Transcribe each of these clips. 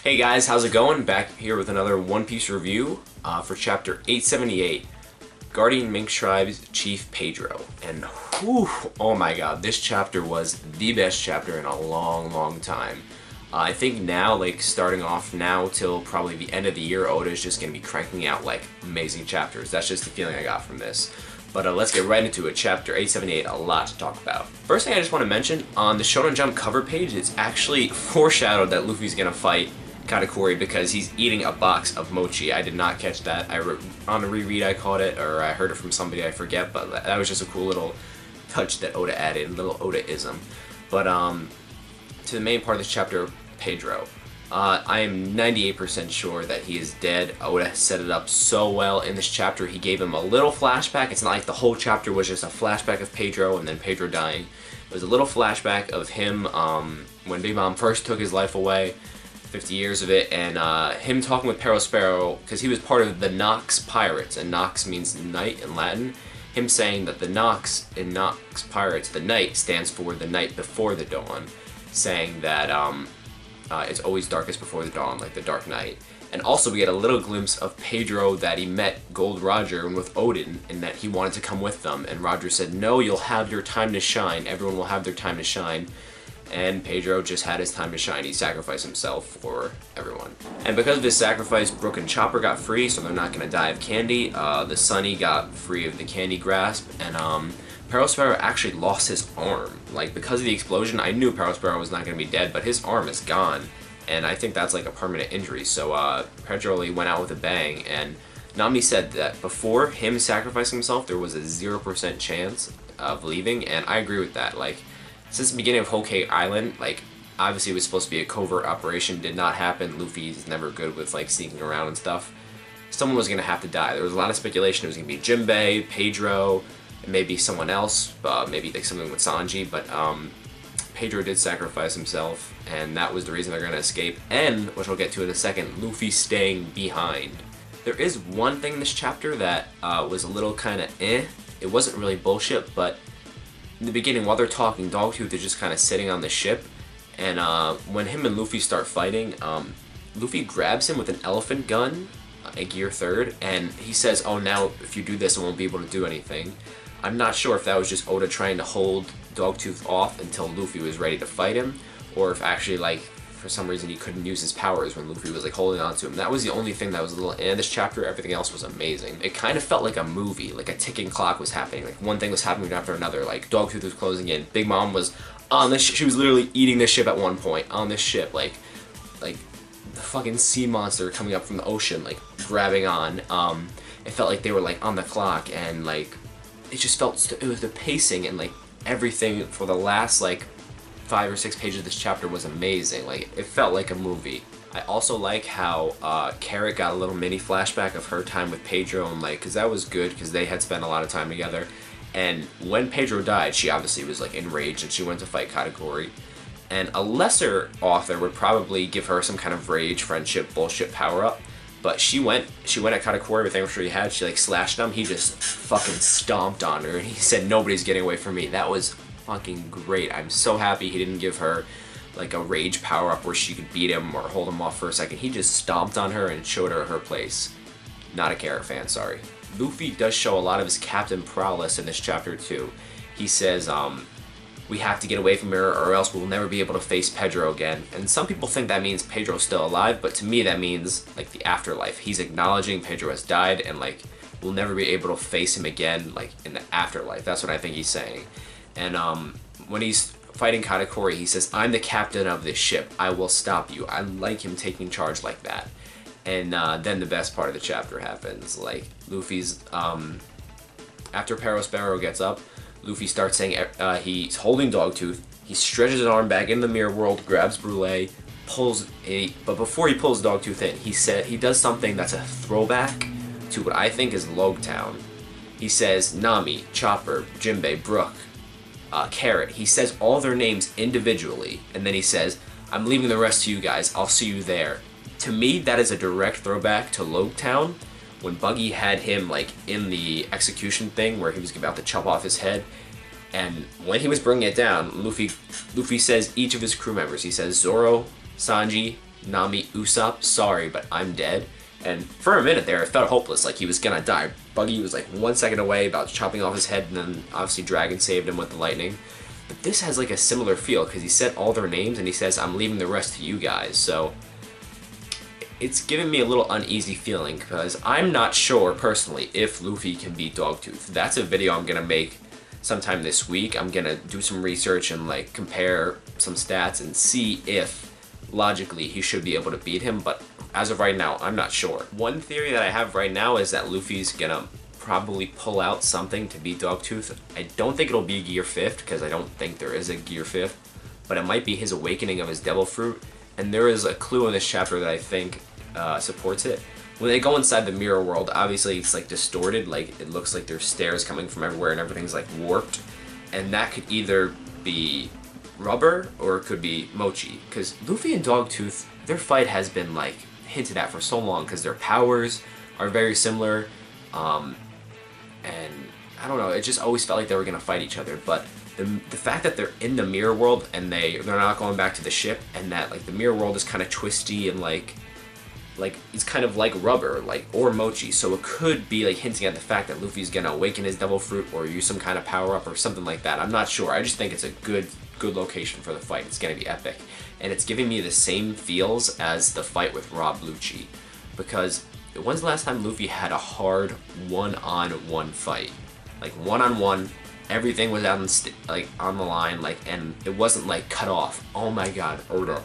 Hey guys, how's it going? Back here with another One Piece review for chapter 878, Guardian Mink Tribe's Chief Pedro. And whew, oh my god, this chapter was the best chapter in a long time. I think now, like starting off now till probably the end of the year, Oda is just going to be cranking out like amazing chapters. That's just the feeling I got from this. But let's get right into it. Chapter 878, a lot to talk about. First thing I just want to mention, on the Shonen Jump cover page, it's actually foreshadowed that Luffy's going to fight Katakuri because he's eating a box of mochi. I did not catch that. On a reread I caught it, or I heard it from somebody, I forget, but that was just a cool little touch that Oda added, a little Oda-ism. But to the main part of this chapter, Pedro. I am 98% sure that he is dead. Oda set it up so well in this chapter. He gave him a little flashback. It's not like the whole chapter was just a flashback of Pedro and then Pedro dying. It was a little flashback of him when Big Mom first took his life away, 50 years of it, and him talking with Perospero, because he was part of the Nox Pirates, and Nox means night in Latin. Him saying that the Nox in Nox Pirates, the night, stands for the night before the dawn, saying that it's always darkest before the dawn, like the Dark Knight. And also we get a little glimpse of Pedro that he met Gold Roger with Odin, and that he wanted to come with them, and Roger said, no, you'll have your time to shine, everyone will have their time to shine. And Pedro just had his time to shine. He sacrificed himself for everyone. And because of his sacrifice, Brook and Chopper got free, so they're not going to die of candy. The Sunny got free of the candy grasp, and Perospero actually lost his arm. Like, because of the explosion, I knew Perospero was not going to be dead, but his arm is gone. And I think that's like a permanent injury. So Pedro went out with a bang, and Nami said that before him sacrificing himself, there was a 0% chance of leaving, and I agree with that. Like, since the beginning of Whole Cake Island, like, obviously it was supposed to be a covert operation, did not happen. Luffy's never good with, like, sneaking around and stuff. Someone was going to have to die. There was a lot of speculation it was going to be Jinbei, Pedro, and maybe someone else, maybe like something with Sanji, but Pedro did sacrifice himself, and that was the reason they're going to escape, and, which I'll get to in a second, Luffy staying behind. There is one thing in this chapter that was a little kind of eh. It wasn't really bullshit, but in the beginning, while they're talking, Dogtooth is just kind of sitting on the ship, and when him and Luffy start fighting, Luffy grabs him with an elephant gun, a Gear 3rd, and he says, oh, now if you do this, I won't be able to do anything. I'm not sure if that was just Oda trying to hold Dogtooth off until Luffy was ready to fight him, or if actually, like, for some reason he couldn't use his powers when Luffy was like holding on to him. That was the only thing that was a little in this chapter. Everything else was amazing. It kind of felt like a movie, like a ticking clock was happening. Like one thing was happening after another. Like Dogtooth was closing in. Big Mom was on this. She was literally eating this ship at one point on this ship. Like the fucking sea monster coming up from the ocean, like grabbing on. It felt like they were like on the clock, and like it just felt. It was the pacing and like everything for the last like 5 or 6 pages of this chapter was amazing. Like, it felt like a movie. I also like how Carrot got a little mini flashback of her time with Pedro, and like, because that was good, because they had spent a lot of time together. And when Pedro died, she obviously was like enraged, and she went to fight Katakuri. And a lesser author would probably give her some kind of rage, friendship, bullshit power-up. But she went at Katakuri with everything she had, she like slashed him, he just fucking stomped on her, and he said, nobody's getting away from me. That was fucking great. I'm so happy he didn't give her like a rage power-up where she could beat him or hold him off for a second. He just stomped on her and showed her her place. Not a Carrot fan, sorry. Luffy does show a lot of his captain prowess in this chapter too. He says, we have to get away from her or else we'll never be able to face Pedro again. And some people think that means Pedro's still alive, but to me that means like the afterlife. He's acknowledging Pedro has died, and like we'll never be able to face him again like in the afterlife. That's what I think he's saying. And when he's fighting Katakuri, he says, I'm the captain of this ship. I will stop you. I like him taking charge like that. And then the best part of the chapter happens. Like, Luffy's, after Perospero gets up, Luffy starts saying he's holding Dogtooth. He stretches his arm back in the mirror world, grabs Brûlé, but before he pulls Dogtooth in, he does something that's a throwback to what I think is Logtown. He says, Nami, Chopper, Jinbei, Brook, Carrot. He says all their names individually, and then he says, I'm leaving the rest to you guys, I'll see you there. To me, that is a direct throwback to Logtown, when Buggy had him like in the execution thing where he was about to chop off his head, and when he was bringing it down, Luffy says each of his crew members. He says Zoro, Sanji, Nami Usopp, sorry, but I'm dead. And for a minute there, it felt hopeless, like he was gonna die. Buggy was like 1 second away, about chopping off his head, and then obviously Dragon saved him with the lightning. But this has like a similar feel, because he said all their names, and he says, I'm leaving the rest to you guys, so... It's giving me a little uneasy feeling, because I'm not sure, personally, if Luffy can beat Dogtooth. That's a video I'm gonna make sometime this week. I'm gonna do some research and like compare some stats and see if logically he should be able to beat him, but as of right now, I'm not sure. One theory that I have right now is that Luffy's gonna probably pull out something to beat Dogtooth. I don't think it'll be Gear 5th, because I don't think there is a Gear 5th, but it might be his awakening of his Devil Fruit, and there is a clue in this chapter that I think supports it. When they go inside the mirror world, obviously it's like distorted, like it looks like there's stairs coming from everywhere and everything's like warped, and that could either be rubber or it could be mochi, because Luffy and Dogtooth, their fight has been like hinted at for so long, because their powers are very similar, and I don't know, it just always felt like they were gonna fight each other. But the fact that they're in the mirror world and they're not going back to the ship, and that like the mirror world is kind of twisty and like it's kind of like rubber, like, or mochi, so it could be like hinting at the fact that Luffy's gonna awaken his Devil Fruit or use some kind of power up or something like that. I'm not sure. I just think it's a good location for the fight. It's gonna be epic, and it's giving me the same feels as the fight with Rob Lucci, because when's the last time Luffy had a hard one-on-one fight? Like one-on-one, everything was out on the line, like, and it wasn't like cut off. Oh my god, Oda.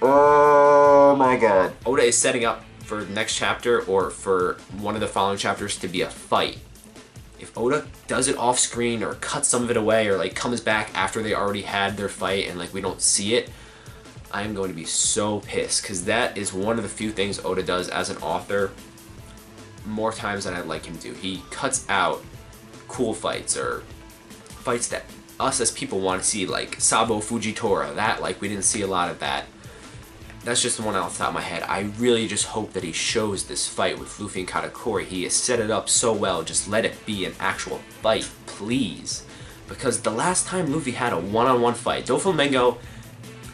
Oh my god. Oda is setting up for the next chapter or for one of the following chapters to be a fight. If Oda does it off screen or cuts some of it away or like comes back after they already had their fight and like we don't see it, I am going to be so pissed, because that is one of the few things Oda does as an author more times than I'd like him to. He cuts out cool fights or fights that us as people want to see, like Sabo Fujitora. That, like, we didn't see a lot of that. That's just the one off the top of my head. I really just hope that he shows this fight with Luffy and Katakuri. He has set it up so well. Just let it be an actual fight, please. Because the last time Luffy had a one-on-one fight, Doflamingo,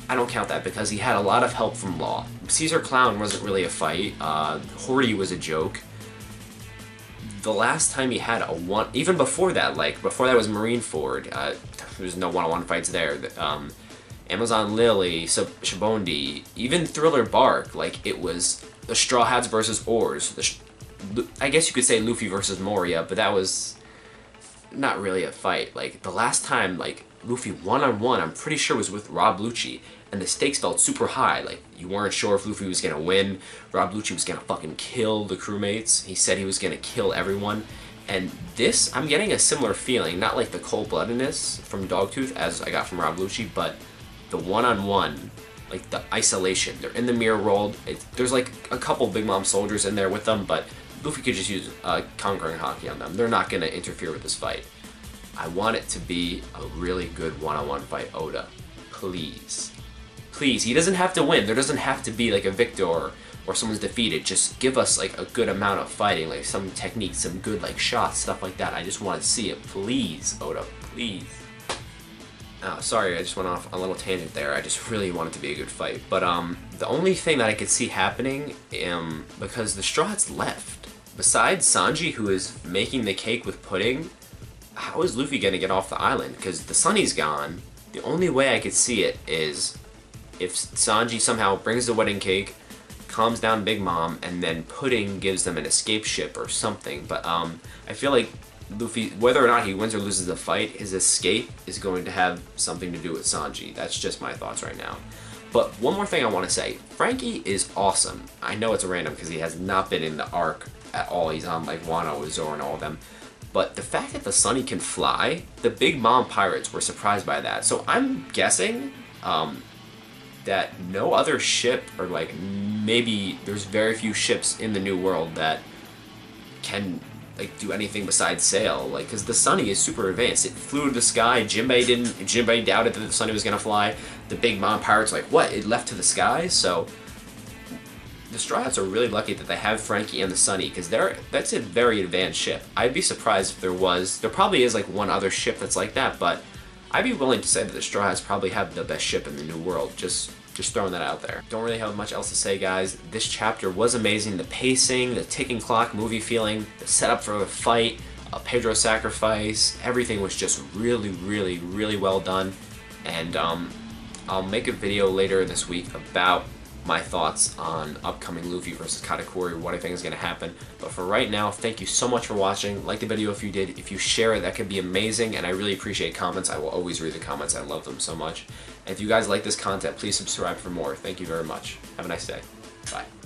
I don't count that because he had a lot of help from Law. Caesar Clown wasn't really a fight. Horty was a joke. The last time he had a one, even before that, like before that was Marineford. There's no one-on-one fights there. Amazon Lily, Shabondi, even Thriller Bark, like it was the Straw Hats versus Oars. I guess you could say Luffy versus Moria, but that was not really a fight. Like the last time, like Luffy one-on-one, I'm pretty sure was with Rob Lucci, and the stakes felt super high. Like you weren't sure if Luffy was gonna win. Rob Lucci was gonna fucking kill the crewmates. He said he was gonna kill everyone. And this, I'm getting a similar feeling, not like the cold-bloodedness from Dogtooth as I got from Rob Lucci, but the one-on-one, like the isolation. They're in the mirror world. There's like a couple Big Mom soldiers in there with them, but Luffy could just use Conquering Haki on them. They're not going to interfere with this fight. I want it to be a really good one-on-one fight, Oda. Please. Please. He doesn't have to win. There doesn't have to be like a victor or someone's defeated. Just give us like a good amount of fighting, like some techniques, some good like shots, stuff like that. I just want to see it. Please, Oda. Please. Sorry, I just went off a little tangent there. I just really want it to be a good fight. But the only thing that I could see happening, because the Straw Hats left, besides Sanji, who is making the cake with pudding, how is Luffy gonna get off the island? Because the Sunny's gone. The only way I could see it is if Sanji somehow brings the wedding cake, calms down Big Mom, and then Pudding gives them an escape ship or something. But I feel like Luffy, whether or not he wins or loses the fight, his escape is going to have something to do with Sanji. That's just my thoughts right now. But one more thing I want to say. Frankie is awesome. I know it's random because he has not been in the arc at all. He's on like Wano with Zoro and all of them. But the fact that the Sunny can fly, the Big Mom pirates were surprised by that. So I'm guessing that no other ship, or like maybe there's very few ships in the New World that can do anything besides sail, like, because the Sunny is super advanced. It flew to the sky. Jinbei doubted that the Sunny was gonna fly. The Big Mom pirates like, what? It left to the sky? So the Straw Hats are really lucky that they have Frankie and the Sunny, because that's a very advanced ship. I'd be surprised if there probably is like one other ship that's like that, but I'd be willing to say that the Straw Hats probably have the best ship in the New World. Just Just throwing that out there. Don't really have much else to say, guys. This chapter was amazing. The pacing, the ticking clock movie feeling, the setup for the fight, Pedro's sacrifice, everything was just really, really, really well done. And I'll make a video later this week about my thoughts on upcoming Luffy versus Katakuri, what I think is going to happen. But for right now, thank you so much for watching. Like the video if you did. If you share it, that could be amazing, and I really appreciate comments. I will always read the comments. I love them so much. And if you guys like this content, please subscribe for more. Thank you very much. Have a nice day. Bye.